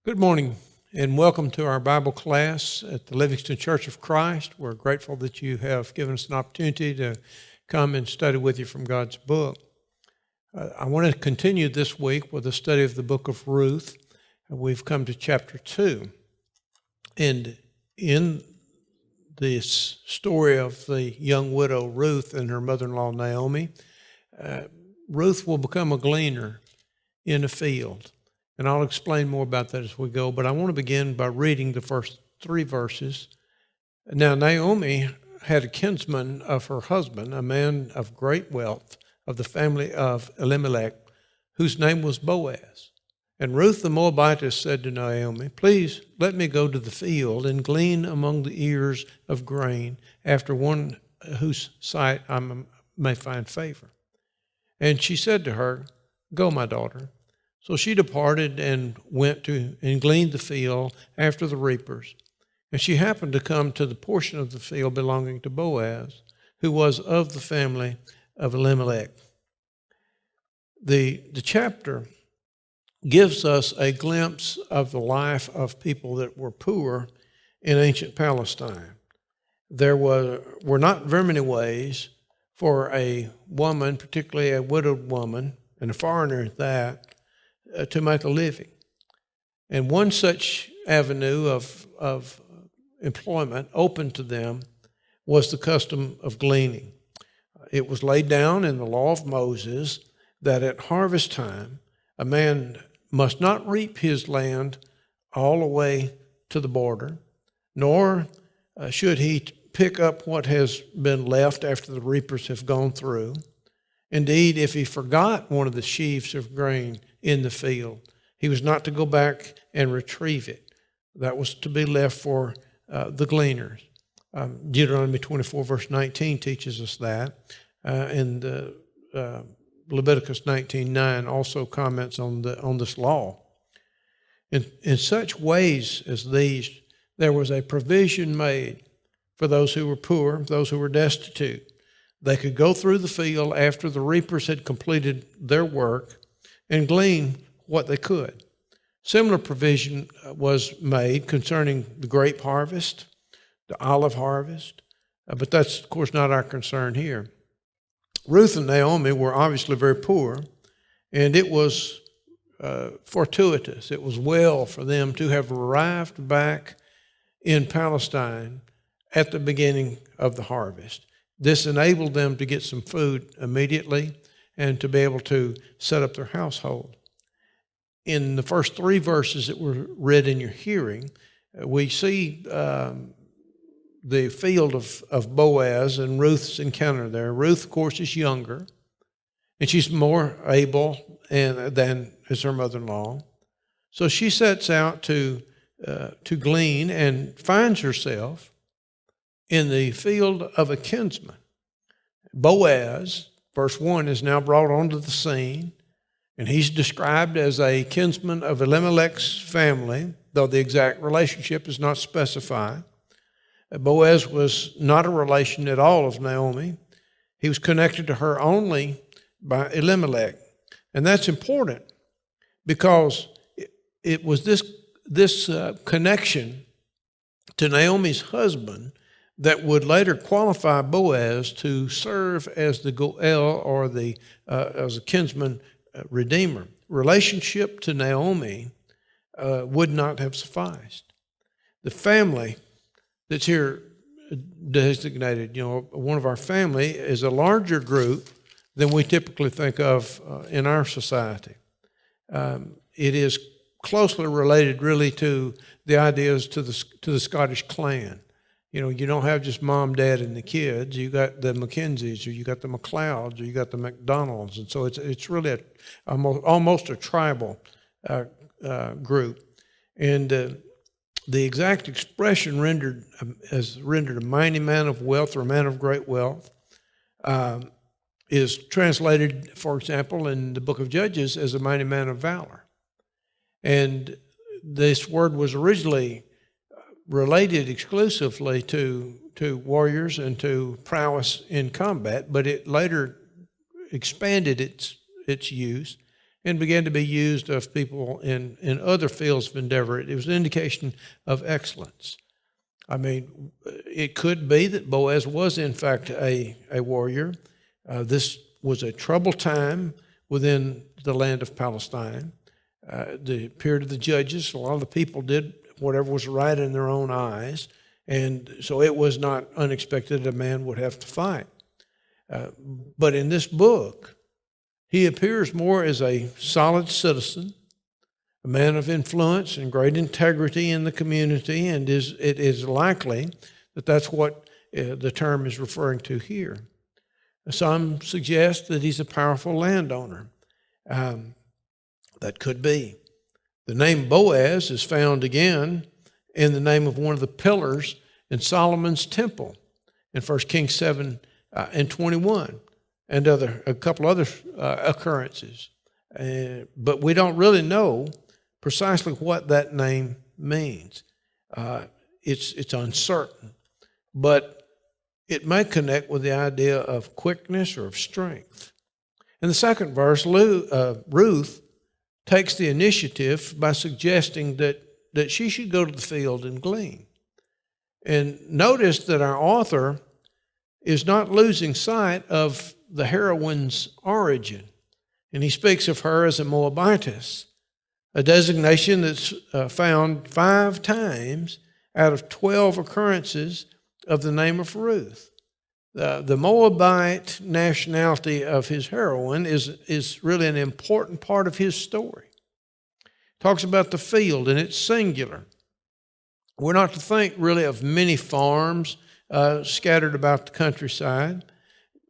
Good morning and welcome to our Bible class at the Livingston Church of Christ. We're grateful that you have given us an opportunity to come and study with you from God's book. I want to continue this week with a study of the book of Ruth. We've come to chapter 2. And in this story of the young widow Ruth and her mother-in-law Naomi, Ruth will become a gleaner in a field. And I'll explain more about that as we go, but I want to begin by reading the first 3 verses. Now Naomi had a kinsman of her husband, a man of great wealth, of the family of Elimelech, whose name was Boaz. And Ruth the Moabitess said to Naomi, "Please let me go to the field and glean among the ears of grain after one whose sight I may find favor." And she said to her, "Go, my daughter." So she departed and went and gleaned the field after the reapers. And she happened to come to the portion of the field belonging to Boaz, who was of the family of Elimelech. The chapter gives us a glimpse of the life of people that were poor in ancient Palestine. There were not very many ways for a woman, particularly a widowed woman, and a foreigner at that, to make a living. And one such avenue of employment open to them was the custom of gleaning. It was laid down in the law of Moses that at harvest time, a man must not reap his land all the way to the border, nor should he pick up what has been left after the reapers have gone through. Indeed, if he forgot one of the sheaves of grain in the field, he was not to go back and retrieve it. That was to be left for the gleaners. Deuteronomy 24, verse 19 teaches us that. And Leviticus 19:9 also comments on this law. In such ways as these, there was a provision made for those who were poor, those who were destitute. They could go through the field after the reapers had completed their work and glean what they could. Similar provision was made concerning the grape harvest, the olive harvest, but that's, of course, not our concern here. Ruth and Naomi were obviously very poor, and it was fortuitous. It was well for them to have arrived back in Palestine at the beginning of the harvest. This enabled them to get some food immediately and to be able to set up their household. In the first 3 verses that were read in your hearing, we see the field of Boaz and Ruth's encounter there. Ruth, of course, is younger, and she's more able than is her mother-in-law. So she sets out to glean and finds herself in the field of a kinsman. Boaz, verse 1, is now brought onto the scene, and he's described as a kinsman of Elimelech's family, though the exact relationship is not specified. Boaz was not a relation at all of Naomi. He was connected to her only by Elimelech. And that's important because it was this connection to Naomi's husband that would later qualify Boaz to serve as the Goel, or as a kinsman redeemer. Relationship to Naomi would not have sufficed. The family that's here designated, one of our family is a larger group than we typically think of in our society. It is closely related, really, to the ideas to the Scottish clan. You don't have just mom, dad, and the kids. You got the Mackenzies, or you got the McLeods, or you got the McDonalds, and so it's really almost a tribal group. And the exact expression rendered a mighty man of wealth, or a man of great wealth, is translated, for example, in the book of Judges as a mighty man of valor. And this word was originally related exclusively to warriors and to prowess in combat, but it later expanded its use and began to be used of people in other fields of endeavor. It was an indication of excellence. I mean, it could be that Boaz was, in fact, a warrior. This was a troubled time within the land of Palestine. The period of the judges, a lot of the people did whatever was right in their own eyes, and so it was not unexpected that a man would have to fight. But in this book, he appears more as a solid citizen, a man of influence and great integrity in the community, and it is likely that that's what the term is referring to here. Some suggest that he's a powerful landowner. That could be. The name Boaz is found again in the name of one of the pillars in Solomon's temple in 1 Kings 7 and 21, and a couple other occurrences. But we don't really know precisely what that name means. It's uncertain, but it may connect with the idea of quickness or of strength. In the second verse, Ruth takes the initiative by suggesting that she should go to the field and glean. And notice that our author is not losing sight of the heroine's origin. And he speaks of her as a Moabitess, a designation that's found 5 times out of 12 occurrences of the name of Ruth. The Moabite nationality of his heroine is really an important part of his story. Talks about the field, and it's singular. We're not to think really of many farms scattered about the countryside,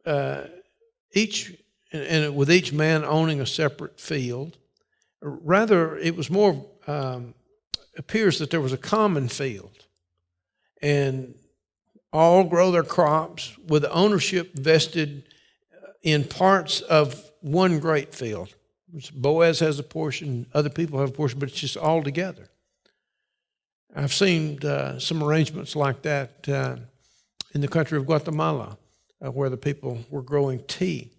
with each man owning a separate field. Rather, it was more, appears that there was a common field, and all grow their crops with ownership vested in parts of one great field. Boaz has a portion, other people have a portion, but it's just all together. I've seen some arrangements like that in the country of Guatemala, where the people were growing tea.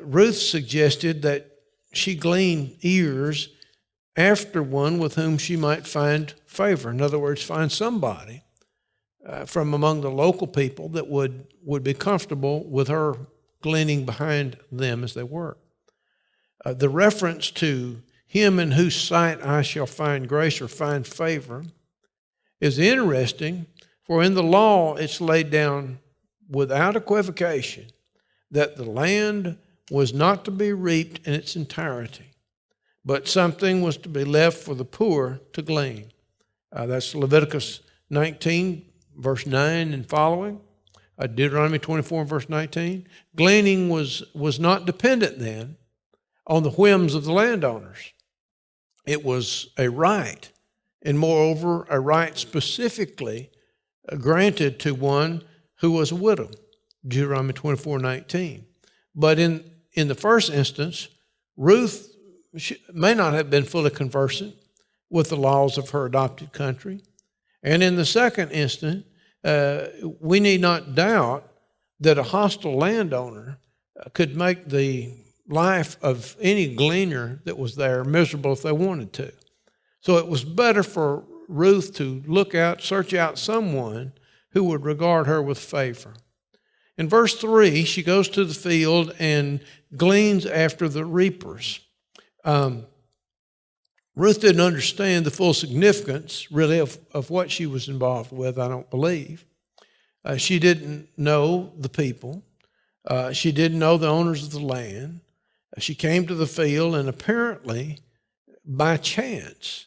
Ruth suggested that she glean ears after one with whom she might find favor. In other words, find somebody from among the local people that would be comfortable with her gleaning behind them as they work. The reference to him in whose sight I shall find grace or find favor is interesting, for in the law it's laid down without equivocation that the land was not to be reaped in its entirety, but something was to be left for the poor to glean. That's Leviticus 19, verse 9 and following, Deuteronomy 24, verse 19. Gleaning was not dependent then on the whims of the landowners. It was a right, and moreover, a right specifically granted to one who was a widow, Deuteronomy 24, 19. But in the first instance, Ruth may not have been fully conversant with the laws of her adopted country. And in the second instance, we need not doubt that a hostile landowner could make the life of any gleaner that was there miserable if they wanted to. So it was better for Ruth to search out someone who would regard her with favor. In verse 3, she goes to the field and gleans after the reapers. Ruth didn't understand the full significance, really, of what she was involved with, I don't believe. She didn't know the people. She didn't know the owners of the land. She came to the field and apparently, by chance,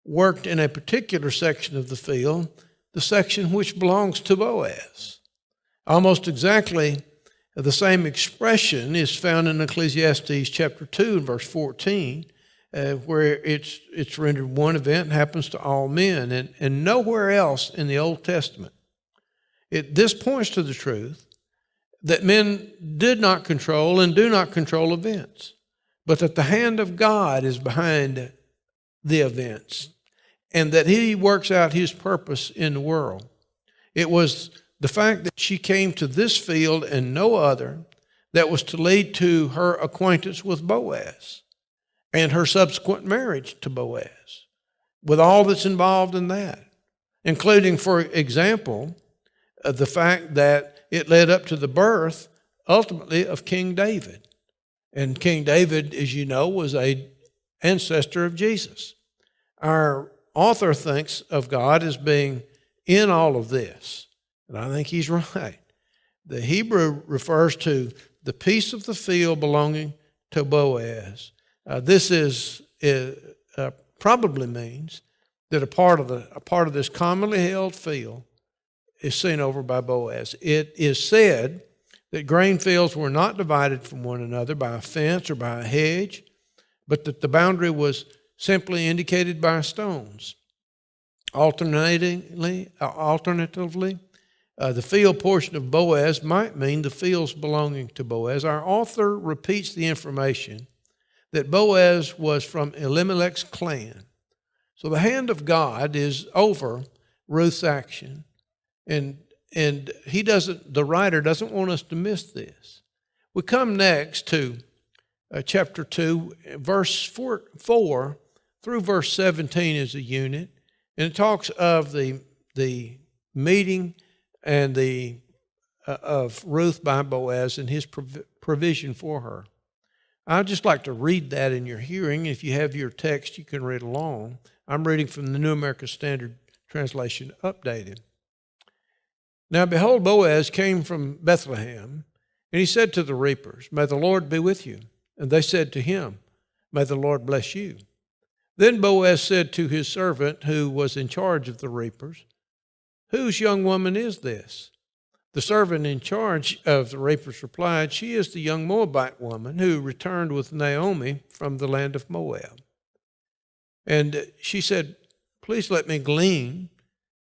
worked in a particular section of the field, the section which belongs to Boaz. Almost exactly the same expression is found in Ecclesiastes chapter 2 and verse 14, where it's rendered one event happens to all men, and nowhere else in the Old Testament. This points to the truth that men did not control and do not control events, but that the hand of God is behind the events and that he works out his purpose in the world. It was the fact that she came to this field and no other that was to lead to her acquaintance with Boaz. and her subsequent marriage to Boaz, with all that's involved in that, including, for example, the fact that it led up to the birth, ultimately, of King David. And King David, as you know, was an ancestor of Jesus. Our author thinks of God as being in all of this, and I think he's right. The Hebrew refers to the piece of the field belonging to Boaz. This probably means that a part of this commonly held field is seen over by Boaz. It is said that grain fields were not divided from one another by a fence or by a hedge, but that the boundary was simply indicated by stones. Alternatively, the field portion of Boaz might mean the fields belonging to Boaz. Our author repeats the information that Boaz was from Elimelech's clan. So the hand of God is over Ruth's action, and the writer doesn't want us to miss this. We come next to chapter 2, verse 4 through verse 17 as a unit, and it talks of the meeting and of Ruth by Boaz and his provision for her. I'd just like to read that in your hearing. If you have your text, you can read along. I'm reading from the New American Standard Translation, updated. Now, behold, Boaz came from Bethlehem, and he said to the reapers, "May the Lord be with you." And they said to him, "May the Lord bless you." Then Boaz said to his servant who was in charge of the reapers, "Whose young woman is this?" The servant in charge of the reapers replied, "She is the young Moabite woman who returned with Naomi from the land of Moab." And she said, "Please let me glean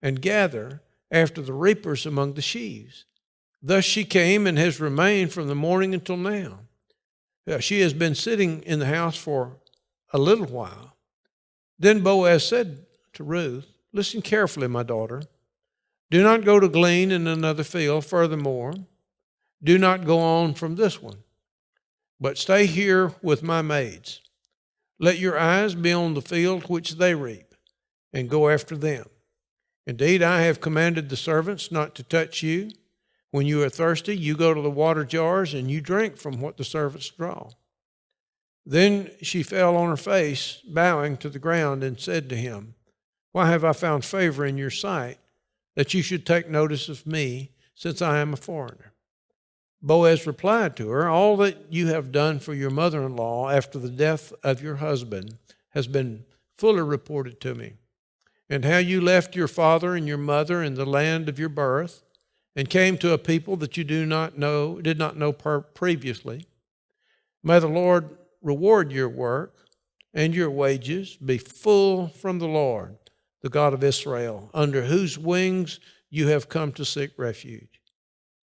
and gather after the reapers among the sheaves." Thus she came and has remained from the morning until now. She has been sitting in the house for a little while. Then Boaz said to Ruth, "Listen carefully, my daughter. Do not go to glean in another field. Furthermore, do not go on from this one, but stay here with my maids. Let your eyes be on the field which they reap, and go after them. Indeed, I have commanded the servants not to touch you. When you are thirsty, you go to the water jars, and you drink from what the servants draw." Then she fell on her face, bowing to the ground, and said to him, "Why have I found favor in your sight, that you should take notice of me, since I am a foreigner?" Boaz replied to her, "All that you have done for your mother-in-law after the death of your husband has been fully reported to me, and how you left your father and your mother in the land of your birth, and came to a people that you did not know previously. May the Lord reward your work, and your wages be full from the Lord, the God of Israel, under whose wings you have come to seek refuge."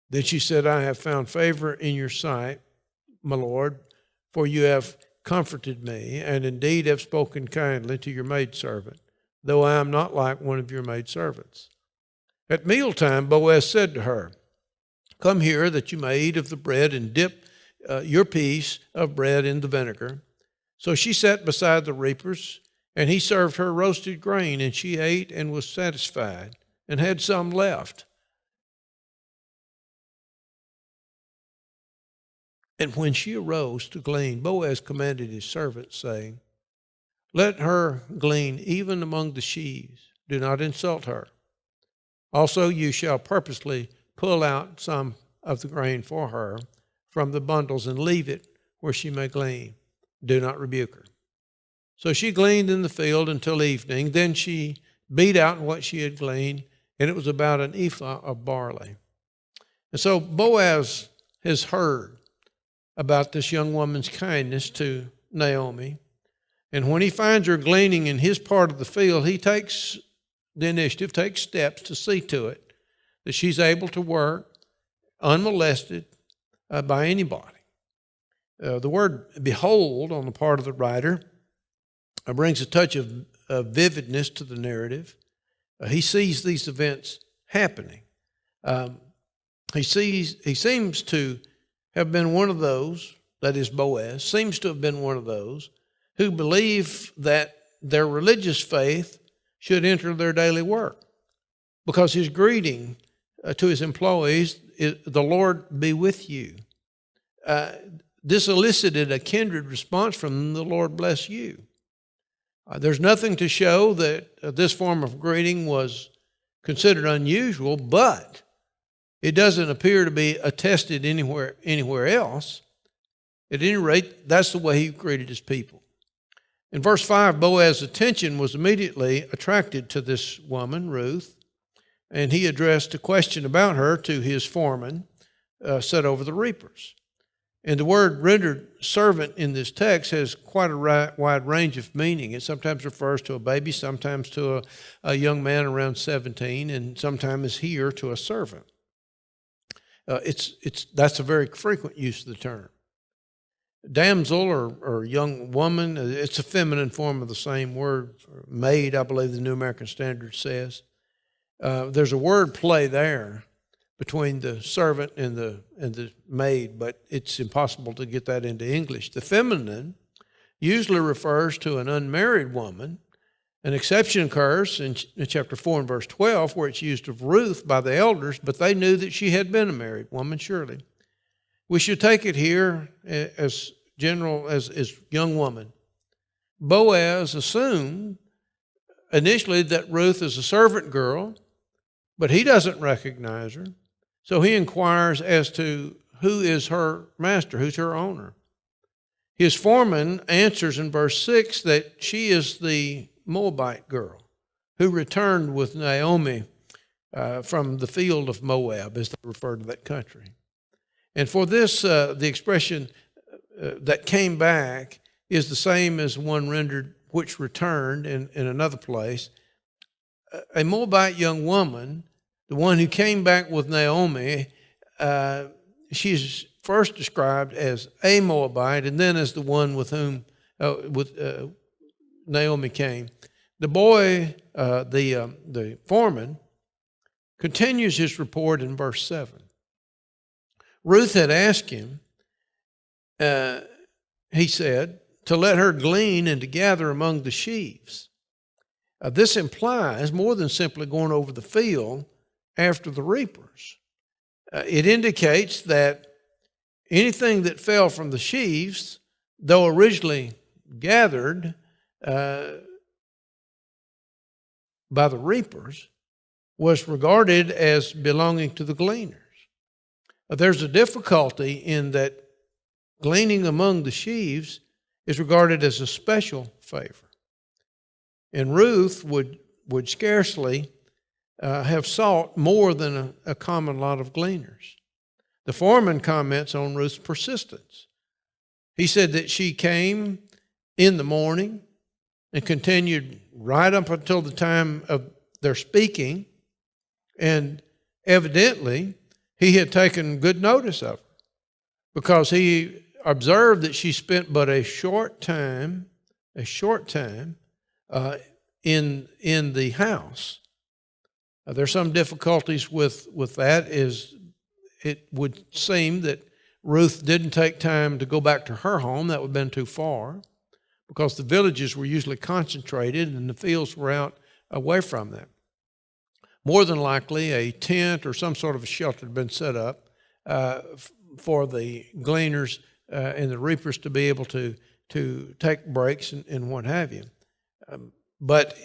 Then she said, "I have found favor in your sight, my Lord, for you have comforted me, and indeed have spoken kindly to your maidservant, though I am not like one of your maidservants." At mealtime, Boaz said to her, "Come here, that you may eat of the bread, and dip your piece of bread in the vinegar." So she sat beside the reapers, and he served her roasted grain, and she ate and was satisfied, and had some left. And when she arose to glean, Boaz commanded his servant, saying, "Let her glean even among the sheaves. Do not insult her. Also you shall purposely pull out some of the grain for her from the bundles, and leave it where she may glean. Do not rebuke her." So she gleaned in the field until evening. Then she beat out what she had gleaned, and it was about an ephah of barley. And so Boaz has heard about this young woman's kindness to Naomi. And when he finds her gleaning in his part of the field, he takes the initiative, takes steps to see to it that she's able to work unmolested by anybody. The word "behold" on the part of the writer brings a touch of vividness to the narrative. He sees these events happening. He seems to have been one of those, that is Boaz, seems to have been one of those who believe that their religious faith should enter their daily work, because his greeting to his employees is, "The Lord be with you." This elicited a kindred response from them, "The Lord bless you." There's nothing to show that this form of greeting was considered unusual, but it doesn't appear to be attested anywhere else. At any rate, that's the way he greeted his people. In verse 5, Boaz's attention was immediately attracted to this woman, Ruth, and he addressed a question about her to his foreman set over the reapers. And the word rendered servant in this text has quite a wide range of meaning. It sometimes refers to a baby, sometimes to a young man around 17, and sometimes here to a servant. That's a very frequent use of the term. Damsel or young woman, it's a feminine form of the same word. Maid, I believe the New American Standard says. There's a word play there between the servant and the maid, but it's impossible to get that into English. The feminine usually refers to an unmarried woman. An exception occurs in chapter 4 and verse 12, where it's used of Ruth by the elders, but they knew that she had been a married woman, surely. We should take it here as general as young woman. Boaz assumed initially that Ruth is a servant girl, but he doesn't recognize her. So he inquires as to who is her master, who's her owner. His foreman answers in verse 6 that she is the Moabite girl who returned with Naomi from the field of Moab, as they refer to that country. And for this, the expression that came back is the same as one rendered which returned in another place. A Moabite young woman, the one who came back with Naomi, she's first described as a Moabite and then as the one with whom Naomi came. The boy, the foreman, continues his report in verse 7. Ruth had asked him, he said, to let her glean and to gather among the sheaves. This implies more than simply going over the field after the reapers. It indicates that anything that fell from the sheaves, though originally gathered by the reapers, was regarded as belonging to the gleaners. There's a difficulty in that gleaning among the sheaves is regarded as a special favor. And Ruth would scarcely have sought more than a common lot of gleaners. The foreman comments on Ruth's persistence. He said that she came in the morning and continued right up until the time of their speaking, and evidently he had taken good notice of her, because he observed that she spent but a short time in the house. There's some difficulties with that. Is it would seem that Ruth didn't take time to go back to her home. That would have been too far, because the villages were usually concentrated and the fields were out away from them. More than likely, a tent or some sort of a shelter had been set up for the gleaners and the reapers to be able to take breaks and what have you. But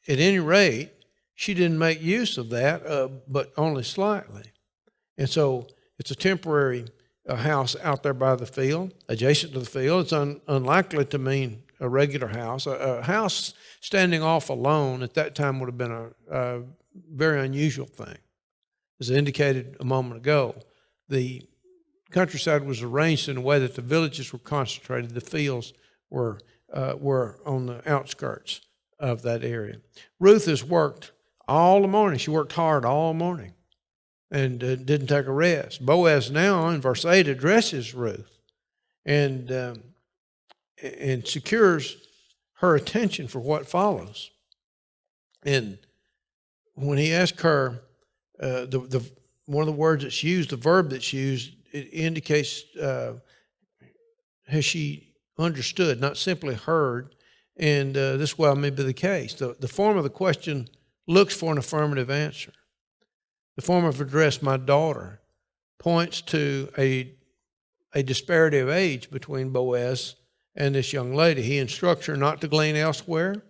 at any rate, she didn't make use of that, but only slightly. And so it's a temporary house out there by the field, adjacent to the field. It's unlikely to mean a regular house. A house standing off alone at that time would have been a very unusual thing. As indicated a moment ago, the countryside was arranged in a way that the villages were concentrated. The fields were on the outskirts of that area. Ruth has worked all the morning. She worked hard all morning and didn't take a rest. Boaz now in verse 8 addresses Ruth and secures her attention for what follows. And when he asked her, one of the words that's used, the verb that's used, it indicates has she understood, not simply heard. And this well may be the case. The form of the question looks for an affirmative answer. The form of address, my daughter, points to a disparity of age between Boaz and this young lady. He instructs her not to glean elsewhere,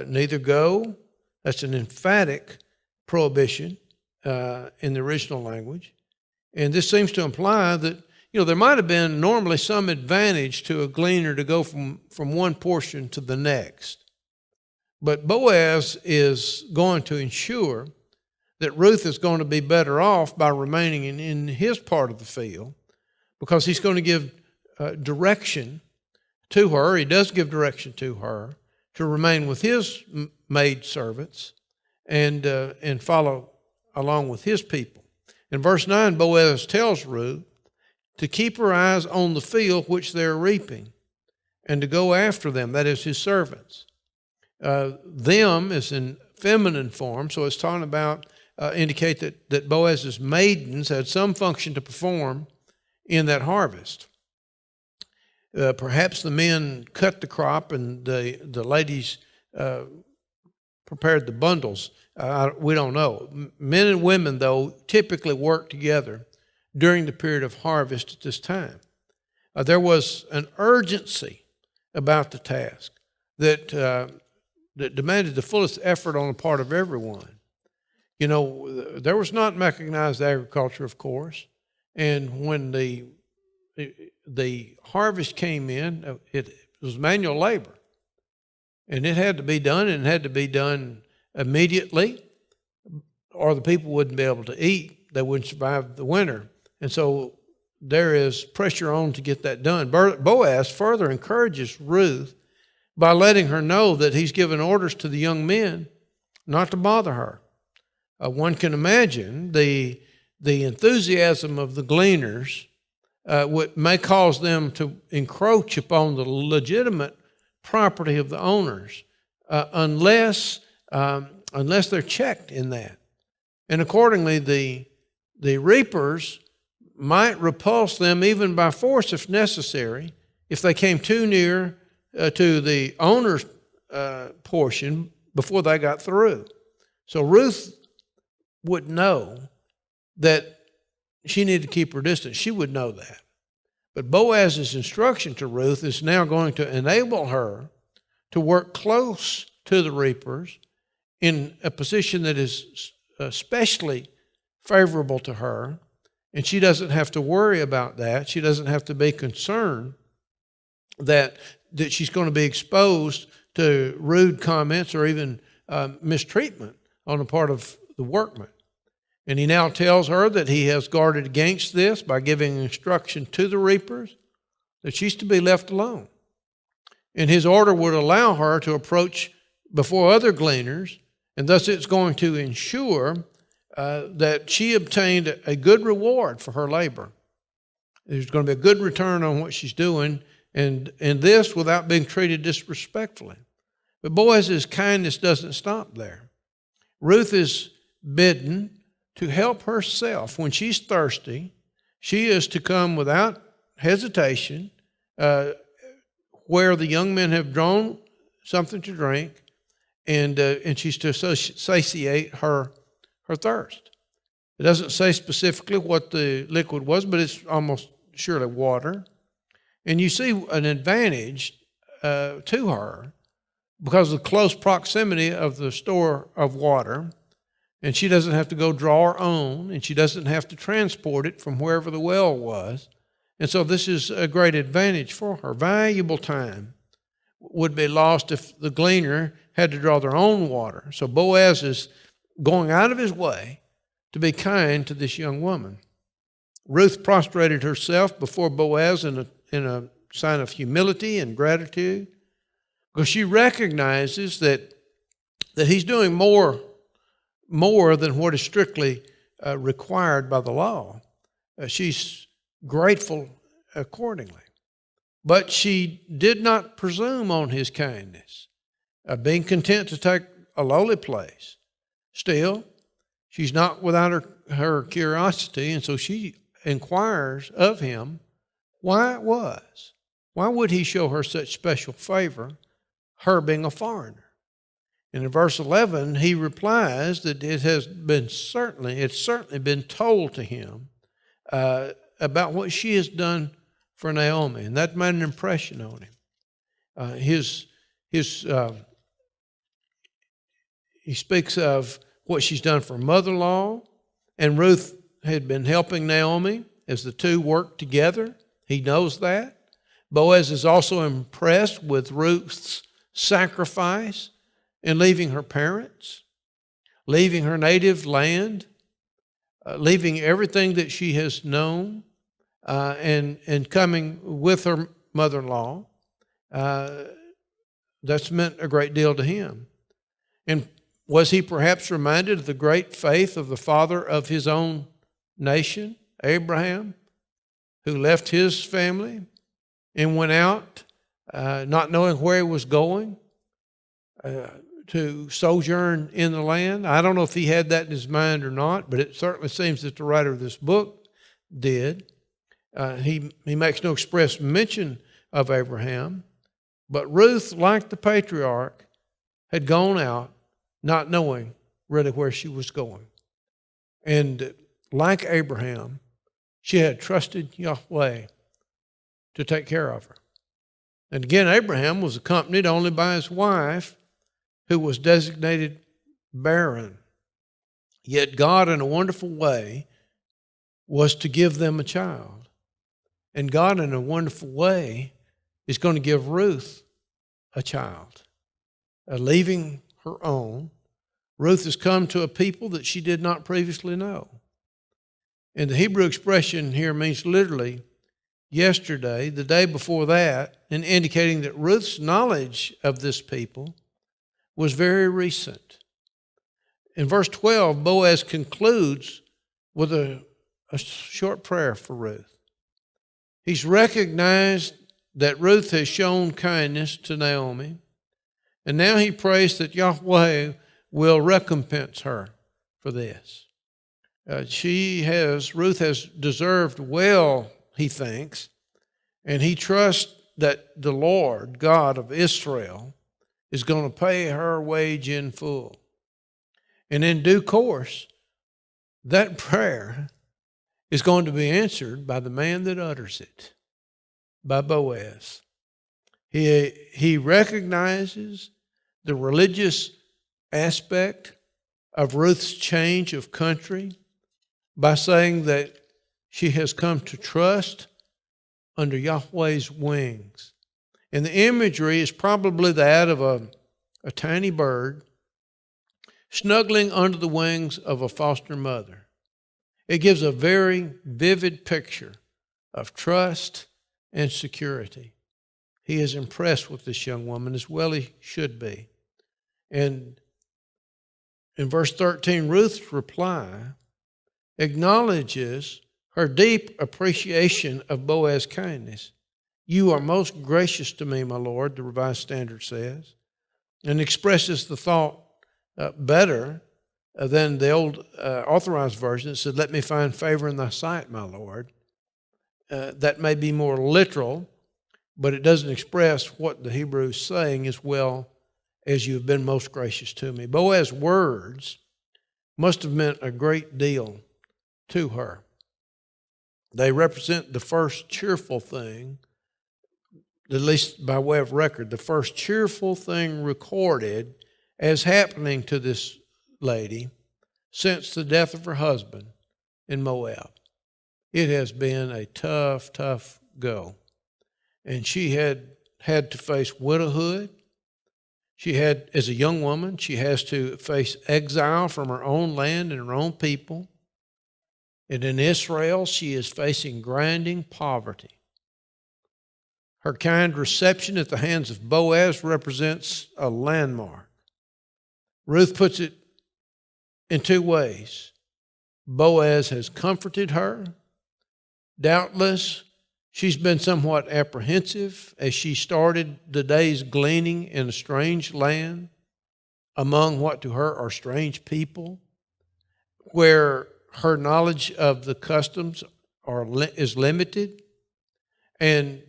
neither go. That's an emphatic prohibition in the original language. And this seems to imply that, there might have been normally some advantage to a gleaner to go from one portion to the next. But Boaz is going to ensure that Ruth is going to be better off by remaining in his part of the field, because he's going to give direction to her. He does give direction to her to remain with his maid servants and follow along with his people. In verse 9, Boaz tells Ruth to keep her eyes on the field which they're reaping and to go after them, that is, his servants. Them is in feminine form, so it's talking about, indicate that Boaz's maidens had some function to perform in that harvest. Perhaps the men cut the crop and the ladies prepared the bundles. We don't know. Men and women, though, typically work together during the period of harvest at this time. There was an urgency about the task that demanded the fullest effort on the part of everyone. There was not mechanized agriculture, of course, and when the harvest came in, it was manual labor, and it had to be done, and it had to be done immediately, or the people wouldn't be able to eat. They wouldn't survive the winter. And so there is pressure on to get that done. Boaz further encourages Ruth by letting her know that he's given orders to the young men not to bother her. One can imagine the enthusiasm of the gleaners may cause them to encroach upon the legitimate property of the owners unless they're checked in that. And accordingly, the reapers might repulse them even by force if necessary, if they came too near to the owner's portion before they got through. So Ruth would know that she needed to keep her distance. She would know that. But Boaz's instruction to Ruth is now going to enable her to work close to the reapers in a position that is especially favorable to her, and she doesn't have to worry about that. She doesn't have to be concerned that she's going to be exposed to rude comments or even mistreatment on the part of the workmen. And he now tells her that he has guarded against this by giving instruction to the reapers that she's to be left alone. And his order would allow her to approach before other gleaners, and thus it's going to ensure that she obtained a good reward for her labor. There's going to be a good return on what she's doing, and this without being treated disrespectfully. But Boaz's kindness doesn't stop there. Ruth is bidden to help herself. When she's thirsty, she is to come without hesitation where the young men have drawn something to drink, and she's to satiate her thirst. It doesn't say specifically what the liquid was, but it's almost surely water. And you see an advantage to her because of the close proximity of the store of water, and she doesn't have to go draw her own, and she doesn't have to transport it from wherever the well was. And so this is a great advantage for her. Valuable time would be lost if the gleaner had to draw their own water. So Boaz is going out of his way to be kind to this young woman. Ruth prostrated herself before Boaz in a sign of humility and gratitude, because she recognizes that he's doing more than what is strictly required by the law. She's grateful accordingly. But she did not presume on his kindness, being content to take a lowly place. Still, she's not without her curiosity, and so she inquires of him why it was. Why would he show her such special favor, her being a foreigner? And in verse 11, he replies that it's certainly been told to him about what she has done for Naomi, and that made an impression on him. He speaks of what she's done for mother-in-law, and Ruth had been helping Naomi as the two worked together. He knows that. Boaz is also impressed with Ruth's sacrifice in leaving her parents, leaving her native land, leaving everything that she has known, and coming with her mother-in-law. That's meant a great deal to him. And was he perhaps reminded of the great faith of the father of his own nation, Abraham, who left his family and went out not knowing where he was going to sojourn in the land? I don't know if he had that in his mind or not, but it certainly seems that the writer of this book did. He makes no express mention of Abraham, but Ruth, like the patriarch, had gone out not knowing really where she was going. And like Abraham, she had trusted Yahweh to take care of her. And again, Abraham was accompanied only by his wife, who was designated barren. Yet God, in a wonderful way, was to give them a child. And God, in a wonderful way, is going to give Ruth a child. Leaving her own, Ruth has come to a people that she did not previously know. And the Hebrew expression here means literally yesterday, the day before that, and indicating that Ruth's knowledge of this people was very recent. In verse 12, Boaz concludes with a short prayer for Ruth. He's recognized that Ruth has shown kindness to Naomi, and now he prays that Yahweh will recompense her for this. Ruth has deserved well, he thinks, and he trusts that the Lord, God of Israel, is going to pay her wage in full. And in due course, that prayer is going to be answered by the man that utters it, by Boaz. He recognizes the religious aspect of Ruth's change of country by saying that she has come to trust under Yahweh's wings. And the imagery is probably that of a tiny bird snuggling under the wings of a foster mother. It gives a very vivid picture of trust and security. He is impressed with this young woman, as well he should be. And in verse 13, Ruth's reply acknowledges her deep appreciation of Boaz's kindness. "You are most gracious to me, my Lord," the Revised Standard says, and expresses the thought better than the old Authorized Version. It said, "Let me find favor in thy sight, my Lord." That may be more literal, but it doesn't express what the Hebrew is saying as well as "you have been most gracious to me." Boaz's words must have meant a great deal to her. They represent the first cheerful thing, at least by way of record, the first cheerful thing recorded as happening to this lady since the death of her husband in Moab. It has been a tough, tough go. And she had to face widowhood. She had, as a young woman, she has to face exile from her own land and her own people. And in Israel, she is facing grinding poverty. Her kind reception at the hands of Boaz represents a landmark. Ruth puts it in two ways. Boaz has comforted her. Doubtless, she's been somewhat apprehensive as she started the day's gleaning in a strange land among what to her are strange people, where her knowledge of the customs is limited. And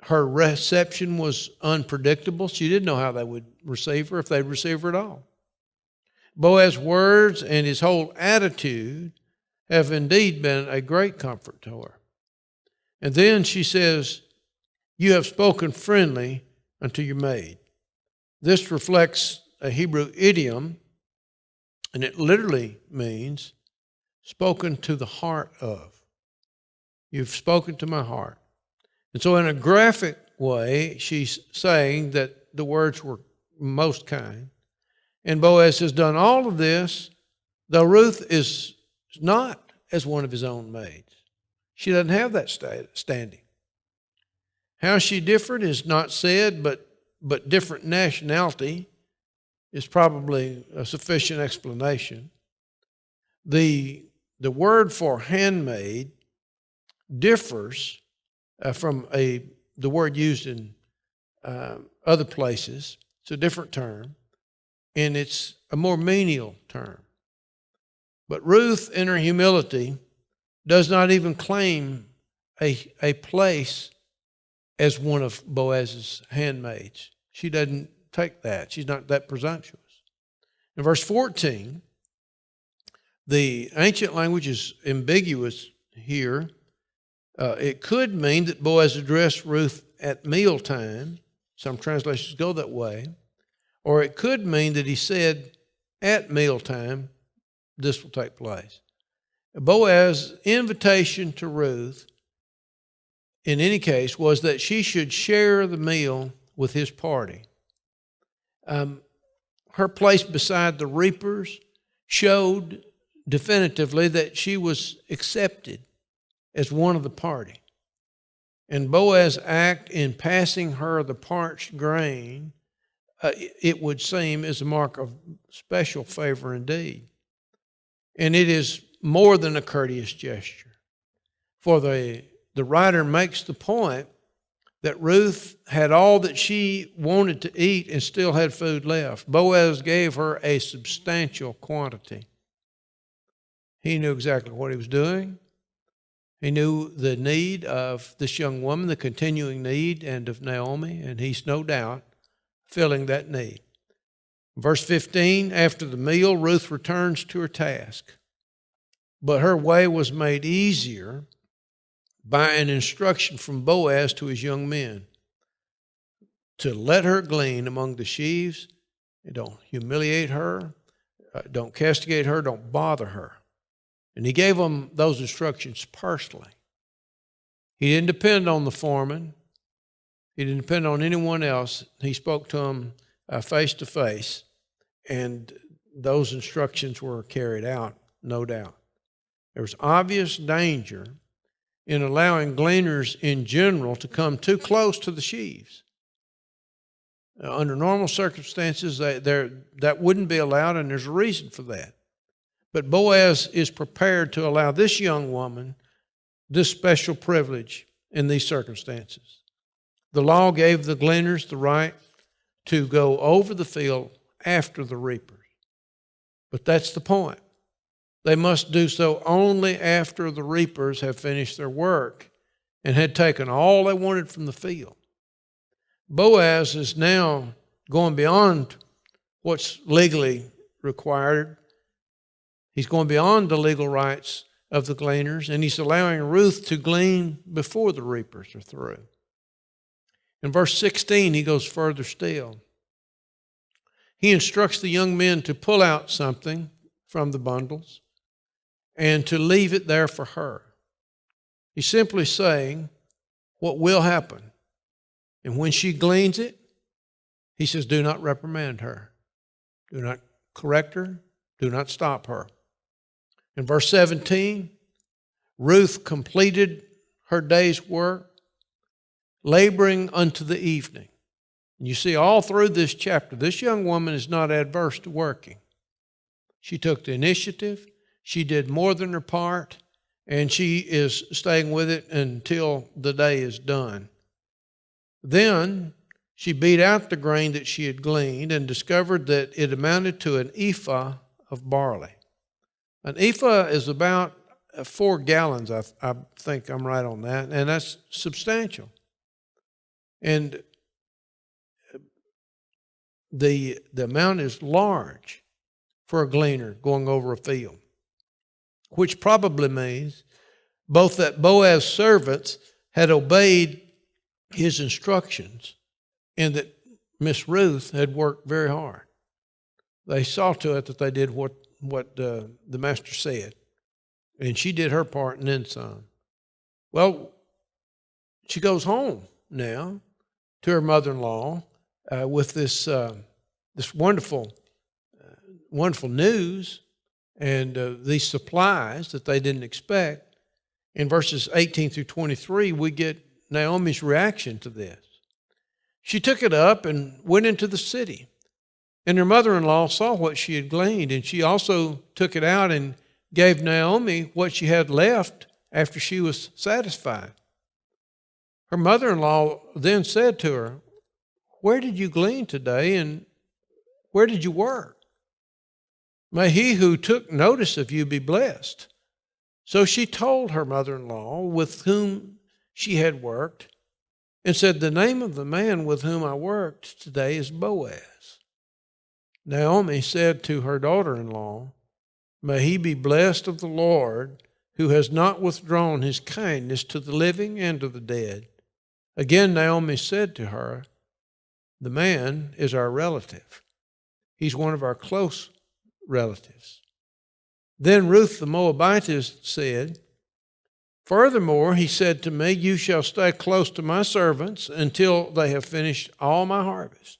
Her reception was unpredictable. She didn't know how they would receive her, if they'd receive her at all. Boaz's words and his whole attitude have indeed been a great comfort to her. And then she says, "You have spoken friendly unto your maid." This reflects a Hebrew idiom, and it literally means spoken to the heart of. You've spoken to my heart. And so in a graphic way, she's saying that the words were most kind. And Boaz has done all of this, though Ruth is not as one of his own maids. She doesn't have that standing. How she differed is not said, but different nationality is probably a sufficient explanation. The word for handmaid differs from the word used in other places. It's a different term, and it's a more menial term. But Ruth, in her humility, does not even claim a place as one of Boaz's handmaids. She doesn't take that. She's not that presumptuous. In verse 14, the ancient language is ambiguous here. It could mean that Boaz addressed Ruth at mealtime. Some translations go that way. Or it could mean that he said, at mealtime, this will take place. Boaz's invitation to Ruth, in any case, was that she should share the meal with his party. Her place beside the reapers showed definitively that she was accepted as one of the party. And Boaz's act in passing her the parched grain, it would seem, is a mark of special favor indeed. And it is more than a courteous gesture. For the writer makes the point that Ruth had all that she wanted to eat and still had food left. Boaz gave her a substantial quantity. He knew exactly what he was doing. He knew the need of this young woman, the continuing need, and of Naomi, and he's no doubt filling that need. Verse 15, after the meal, Ruth returns to her task. But her way was made easier by an instruction from Boaz to his young men to let her glean among the sheaves. Don't humiliate her. Don't castigate her. Don't bother her. And he gave them those instructions personally. He didn't depend on the foreman. He didn't depend on anyone else. He spoke to them face to face, and those instructions were carried out, no doubt. There was obvious danger in allowing gleaners in general to come too close to the sheaves. Under normal circumstances, that wouldn't be allowed, and there's a reason for that. But Boaz is prepared to allow this young woman this special privilege in these circumstances. The law gave the gleaners the right to go over the field after the reapers. But that's the point. They must do so only after the reapers have finished their work and had taken all they wanted from the field. Boaz is now going beyond what's legally required. He's going beyond the legal rights of the gleaners, and he's allowing Ruth to glean before the reapers are through. In verse 16, he goes further still. He instructs the young men to pull out something from the bundles and to leave it there for her. He's simply saying what will happen. And when she gleans it, he says, do not reprimand her. Do not correct her. Do not stop her. In verse 17, Ruth completed her day's work, laboring unto the evening. And you see all through this chapter, this young woman is not adverse to working. She took the initiative. She did more than her part, and she is staying with it until the day is done. Then she beat out the grain that she had gleaned and discovered that it amounted to an ephah of barley. An ephah is about 4 gallons, I think I'm right on that, and that's substantial. And the amount is large for a gleaner going over a field, which probably means both that Boaz's servants had obeyed his instructions and that Miss Ruth had worked very hard. They saw to it that they did what the master said, and she did her part and then some. Well, she goes home now to her mother-in-law with this wonderful news and these supplies that they didn't expect. In verses 18 through 23, we get Naomi's reaction to this. She took it up and went into the city. And her mother-in-law saw what she had gleaned, and she also took it out and gave Naomi what she had left after she was satisfied. Her mother-in-law then said to her, "Where did you glean today, and where did you work? May he who took notice of you be blessed." So she told her mother-in-law with whom she had worked and said, "The name of the man with whom I worked today is Boaz." Naomi said to her daughter-in-law, "May he be blessed of the Lord, who has not withdrawn his kindness to the living and to the dead." Again Naomi said to her, "The man is our relative. He's one of our close relatives." Then Ruth the Moabitess said, "Furthermore, he said to me, 'You shall stay close to my servants until they have finished all my harvest.'"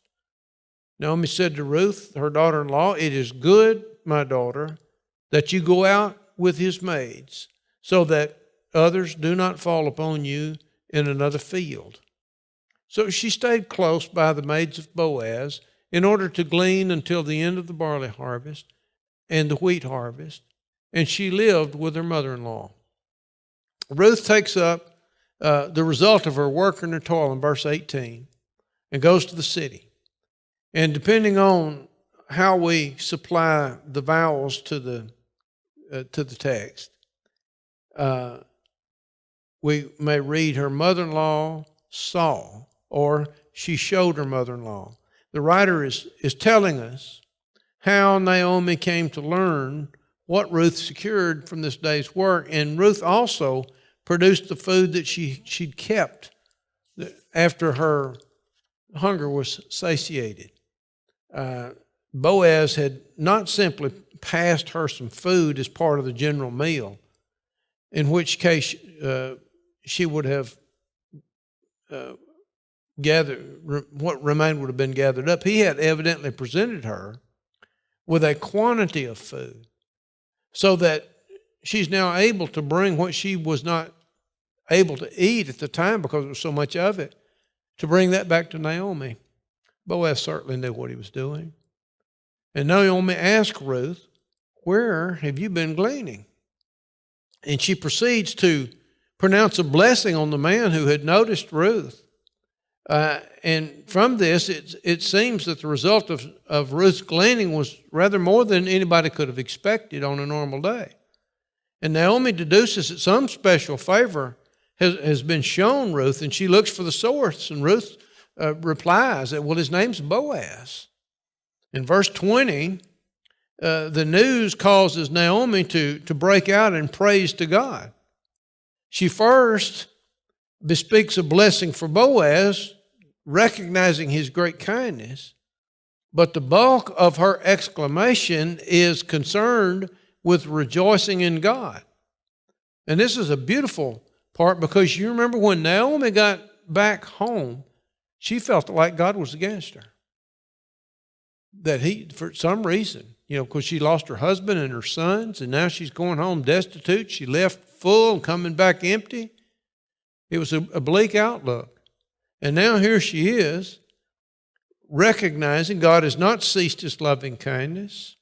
Naomi said to Ruth, her daughter-in-law, "It is good, my daughter, that you go out with his maids, so that others do not fall upon you in another field." So she stayed close by the maids of Boaz in order to glean until the end of the barley harvest and the wheat harvest, and she lived with her mother-in-law. Ruth takes up the result of her work and her toil in verse 18 and goes to the city. And depending on how we supply the vowels to the text, we may read her mother-in-law saw, or she showed her mother-in-law. The writer is telling us how Naomi came to learn what Ruth secured from this day's work, and Ruth also produced the food that she'd kept after her hunger was satiated. Boaz had not simply passed her some food as part of the general meal, in which case she would have gathered, what remained would have been gathered up. He had evidently presented her with a quantity of food so that she's now able to bring what she was not able to eat at the time because there was so much of it, to bring that back to Naomi. Boaz certainly knew what he was doing. And Naomi asked Ruth, "Where have you been gleaning?" And she proceeds to pronounce a blessing on the man who had noticed Ruth. And from this, it seems that the result of Ruth's gleaning was rather more than anybody could have expected on a normal day. And Naomi deduces that some special favor has been shown Ruth, and she looks for the source. And Ruth replies that, well, his name's Boaz. In verse 20, the news causes Naomi to break out in praise to God. She first bespeaks a blessing for Boaz, recognizing his great kindness, but the bulk of her exclamation is concerned with rejoicing in God. And this is a beautiful part, because you remember when Naomi got back home, she felt like God was against her. That he, for some reason, because she lost her husband and her sons, and now she's going home destitute. She left full and coming back empty. It was a bleak outlook. And now here she is, recognizing God has not ceased his loving kindness.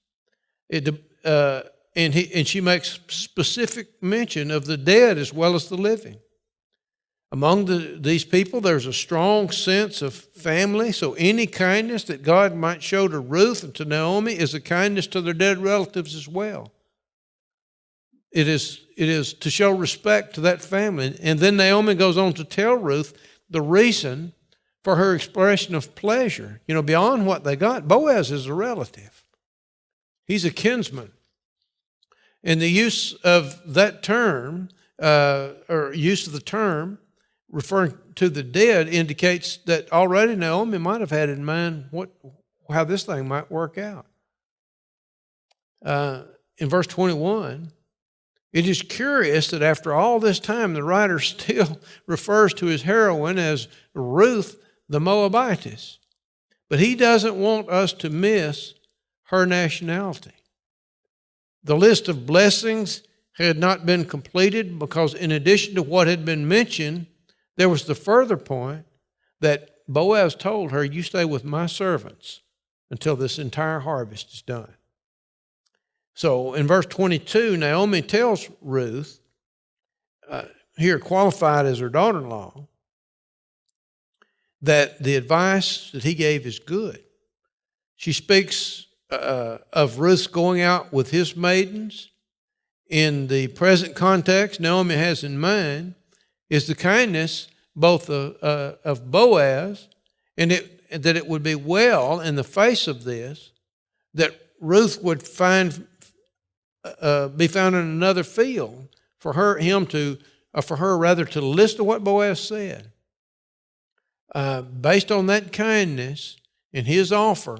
And she makes specific mention of the dead as well as the living. Among these people, there's a strong sense of family, so any kindness that God might show to Ruth and to Naomi is a kindness to their dead relatives as well. It is to show respect to that family. And then Naomi goes on to tell Ruth the reason for her expression of pleasure. Beyond what they got, Boaz is a relative. He's a kinsman. And the use of that term, or use of the term referring to the dead, indicates that already Naomi might have had in mind how this thing might work out. In verse 21, it is curious that after all this time, the writer still refers to his heroine as Ruth the Moabitess. But he doesn't want us to miss her nationality. The list of blessings had not been completed because in addition to what had been mentioned, there was the further point that Boaz told her, you stay with my servants until this entire harvest is done. So in verse 22, Naomi tells Ruth, here qualified as her daughter-in-law, that the advice that he gave is good. She speaks of Ruth going out with his maidens. In the present context, Naomi has in mind is the kindness both of Boaz, and that it would be well in the face of this that Ruth would be found in another field for her to listen to what Boaz said. Based on that kindness and his offer,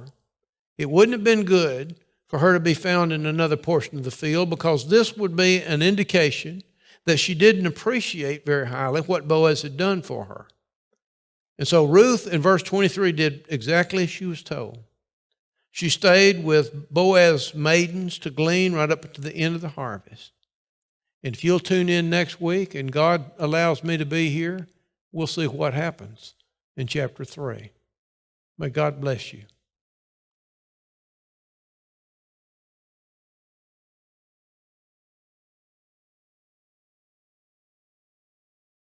it wouldn't have been good for her to be found in another portion of the field, because this would be an indication that she didn't appreciate very highly what Boaz had done for her. And so Ruth in verse 23 did exactly as she was told. She stayed with Boaz's maidens to glean right up to the end of the harvest. And if you'll tune in next week and God allows me to be here, we'll see what happens in chapter 3. May God bless you.